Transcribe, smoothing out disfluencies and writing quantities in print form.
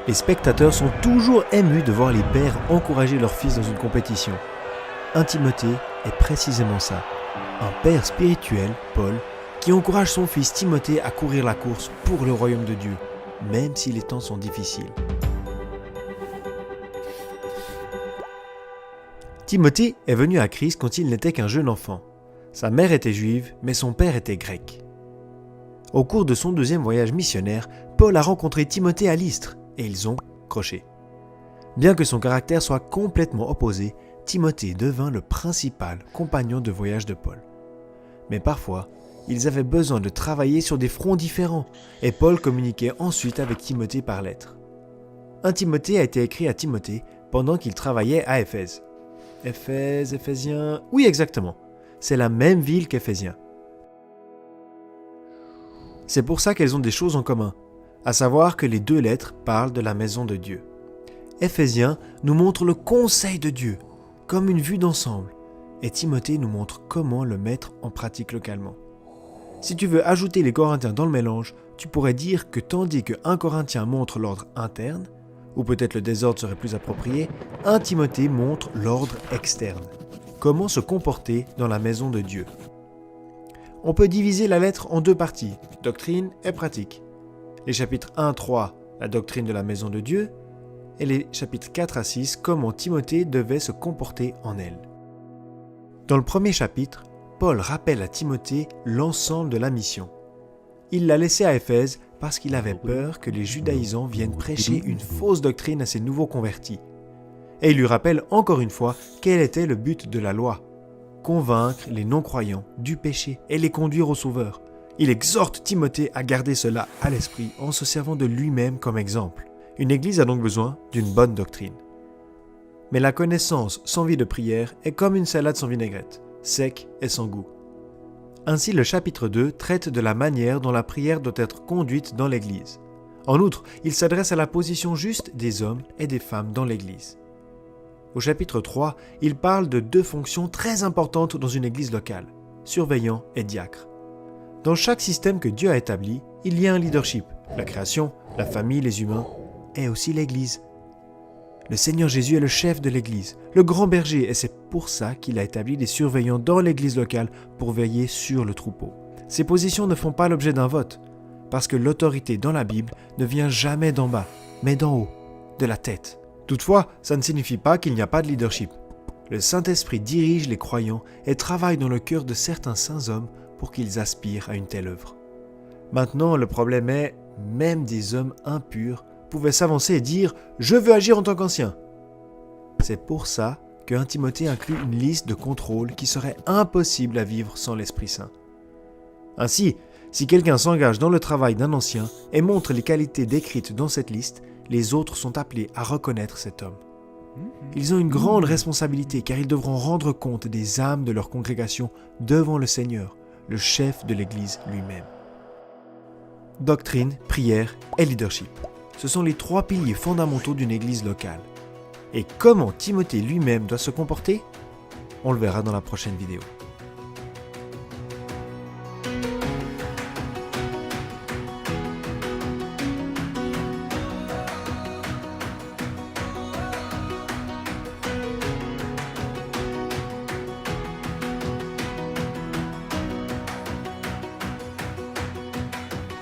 Les spectateurs sont toujours émus de voir les pères encourager leurs fils dans une compétition. 1 Timothée est précisément ça. Un père spirituel, Paul, qui encourage son fils Timothée à courir la course pour le royaume de Dieu, même si les temps sont difficiles. Timothée est venu à Christ quand il n'était qu'un jeune enfant. Sa mère était juive, mais son père était grec. Au cours de son 2e voyage missionnaire, Paul a rencontré Timothée à Lystre et ils ont accroché. Bien que son caractère soit complètement opposé, Timothée devint le principal compagnon de voyage de Paul. Mais parfois, ils avaient besoin de travailler sur des fronts différents et Paul communiquait ensuite avec Timothée par lettre. 1 Timothée a été écrit à Timothée pendant qu'il travaillait à Éphèse. Éphésiens... Oui, exactement. C'est la même ville qu'Éphésiens. C'est pour ça qu'elles ont des choses en commun, à savoir que les 2 lettres parlent de la maison de Dieu. Éphésiens nous montre le conseil de Dieu, comme une vue d'ensemble, et Timothée nous montre comment le mettre en pratique localement. Si tu veux ajouter les Corinthiens dans le mélange, tu pourrais dire que tandis que 1 Corinthien montre l'ordre interne, ou peut-être le désordre serait plus approprié, 1 Timothée montre l'ordre externe. Comment se comporter dans la maison de Dieu. On peut diviser la lettre en 2 parties, doctrine et pratique. Les chapitres 1-3, la doctrine de la maison de Dieu, et les chapitres 4 à 6, comment Timothée devait se comporter en elle. Dans le premier chapitre, Paul rappelle à Timothée l'ensemble de la mission. Il l'a laissé à Éphèse parce qu'il avait peur que les judaïsants viennent prêcher une fausse doctrine à ses nouveaux convertis. Et il lui rappelle encore une fois quel était le but de la loi. Convaincre les non-croyants du péché et les conduire au Sauveur. Il exhorte Timothée à garder cela à l'esprit en se servant de lui-même comme exemple. Une église a donc besoin d'une bonne doctrine. Mais la connaissance sans vie de prière est comme une salade sans vinaigrette, sec et sans goût. Ainsi, le chapitre 2 traite de la manière dont la prière doit être conduite dans l'église. En outre, il s'adresse à la position juste des hommes et des femmes dans l'église. Au chapitre 3, il parle de 2 fonctions très importantes dans une église locale, surveillant et diacre. Dans chaque système que Dieu a établi, il y a un leadership, la création, la famille, les humains, et aussi l'église. Le Seigneur Jésus est le chef de l'église, le grand berger, et c'est pour ça qu'il a établi des surveillants dans l'église locale pour veiller sur le troupeau. Ces positions ne font pas l'objet d'un vote, parce que l'autorité dans la Bible ne vient jamais d'en bas, mais d'en haut, de la tête. Toutefois, ça ne signifie pas qu'il n'y a pas de leadership. Le Saint-Esprit dirige les croyants et travaille dans le cœur de certains saints hommes pour qu'ils aspirent à une telle œuvre. Maintenant, le problème est, même des hommes impurs pouvaient s'avancer et dire « Je veux agir en tant qu'ancien ». C'est pour ça que 1 Timothée inclut une liste de contrôles qui serait impossible à vivre sans l'Esprit Saint. Ainsi, si quelqu'un s'engage dans le travail d'un ancien et montre les qualités décrites dans cette liste, les autres sont appelés à reconnaître cet homme. Ils ont une grande responsabilité car ils devront rendre compte des âmes de leur congrégation devant le Seigneur, le chef de l'Église lui-même. Doctrine, prière et leadership. Ce sont les 3 piliers fondamentaux d'une Église locale. Et comment Timothée lui-même doit se comporter ? On le verra dans la prochaine vidéo.